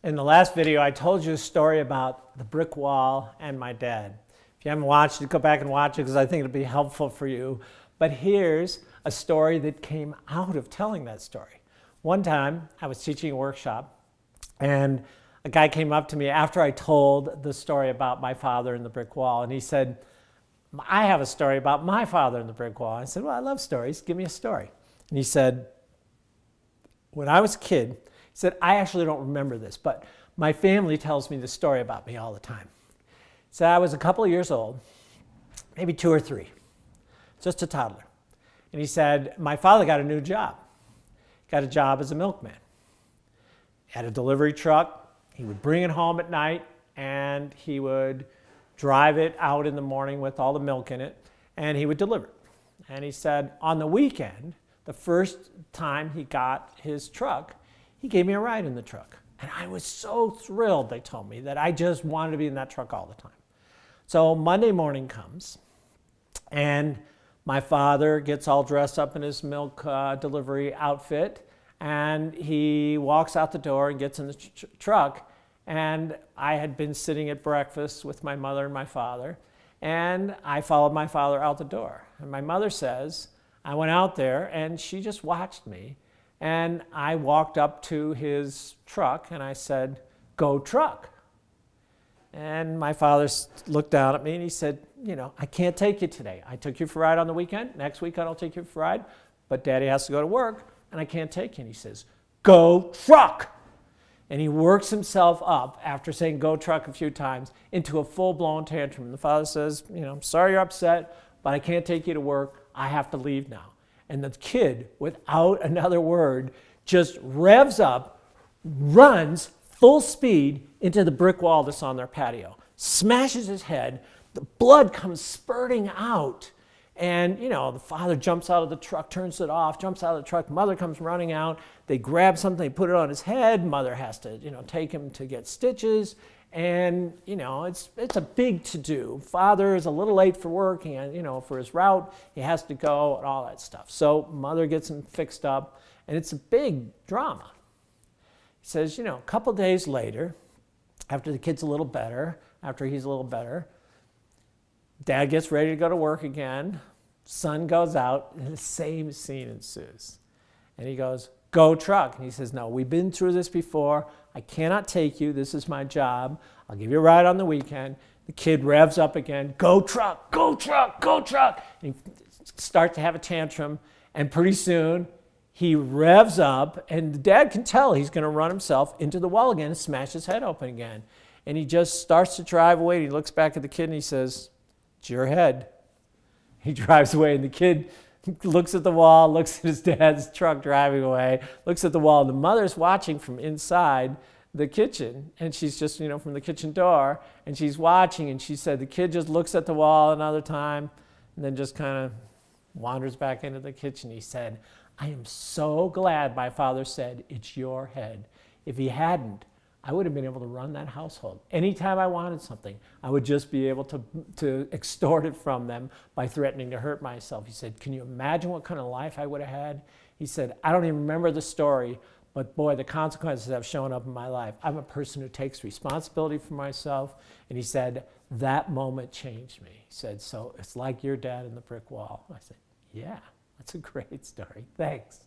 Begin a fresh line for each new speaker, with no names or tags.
In the last video, I told you a story about the brick wall and my dad. If you haven't watched it, go back and watch it because I think it'll be helpful for you. But here's a story that came out of telling that story. One time, I was teaching a workshop, and a guy came up to me after I told the story about my father and the brick wall, and he said, I have a story about my father and the brick wall. I said, well, I love stories. Give me a story. And he said, when I was a kid, he said, I actually don't remember this, but my family tells me this story about me all the time. He said, I was a couple of years old, maybe 2 or 3, just a toddler. And he said, my father got a new job. Got a job as a milkman. Had a delivery truck. He would bring it home at night, and he would drive it out in the morning with all the milk in it, and he would deliver it. And he said, on the weekend, the first time he got his truck, he gave me a ride in the truck. And I was so thrilled, they told me, that I just wanted to be in that truck all the time. So Monday morning comes, and my father gets all dressed up in his milk delivery outfit, and he walks out the door and gets in the truck. And I had been sitting at breakfast with my mother and my father, and I followed my father out the door. And my mother says, I went out there, and she just watched me. And I walked up to his truck, and I said, go truck. And my father looked down at me, and he said, you know, I can't take you today. I took you for a ride on the weekend. Next week, I'll take you for a ride. But Daddy has to go to work, and I can't take you. And he says, go truck. And he works himself up, after saying go truck a few times, into a full-blown tantrum. And the father says, you know, I'm sorry you're upset, but I can't take you to work. I have to leave now. And the kid, without another word, just revs up, runs full speed into the brick wall that's on their patio, smashes his head, the blood comes spurting out. And, you know, the father jumps out of the truck, turns it off, jumps out of the truck. Mother comes running out. They grab something, they put it on his head. Mother has to, you know, take him to get stitches. And, you know, it's a big to-do. Father is a little late for work, and, you know, for his route, he has to go and all that stuff. So mother gets him fixed up, and it's a big drama. He says, you know, a couple days later, after the kid's a little better, after he's a little better, Dad gets ready to go to work again. Son goes out, and the same scene ensues. And he goes, go truck. And he says, no, we've been through this before. I cannot take you. This is my job. I'll give you a ride on the weekend. The kid revs up again. Go truck, go truck, go truck. And he starts to have a tantrum. And pretty soon, he revs up. And the dad can tell he's going to run himself into the wall again and smash his head open again. And he just starts to drive away. And he looks back at the kid and he says, it's your head. He drives away, and the kid looks at the wall, looks at his dad's truck driving away, looks at the wall, and the mother's watching from inside the kitchen, and she's just, you know, from the kitchen door, and she's watching, and she said the kid just looks at the wall another time, and then just kind of wanders back into the kitchen. He said, I am so glad my father said, it's your head. If he hadn't, I would have been able to run that household. Anytime I wanted something, I would just be able to extort it from them by threatening to hurt myself. He said, can you imagine what kind of life I would have had? He said, I don't even remember the story, but boy, the consequences have shown up in my life. I'm a person who takes responsibility for myself. And he said, that moment changed me. He said, so it's like your dad in the brick wall. I said, yeah, that's a great story. Thanks.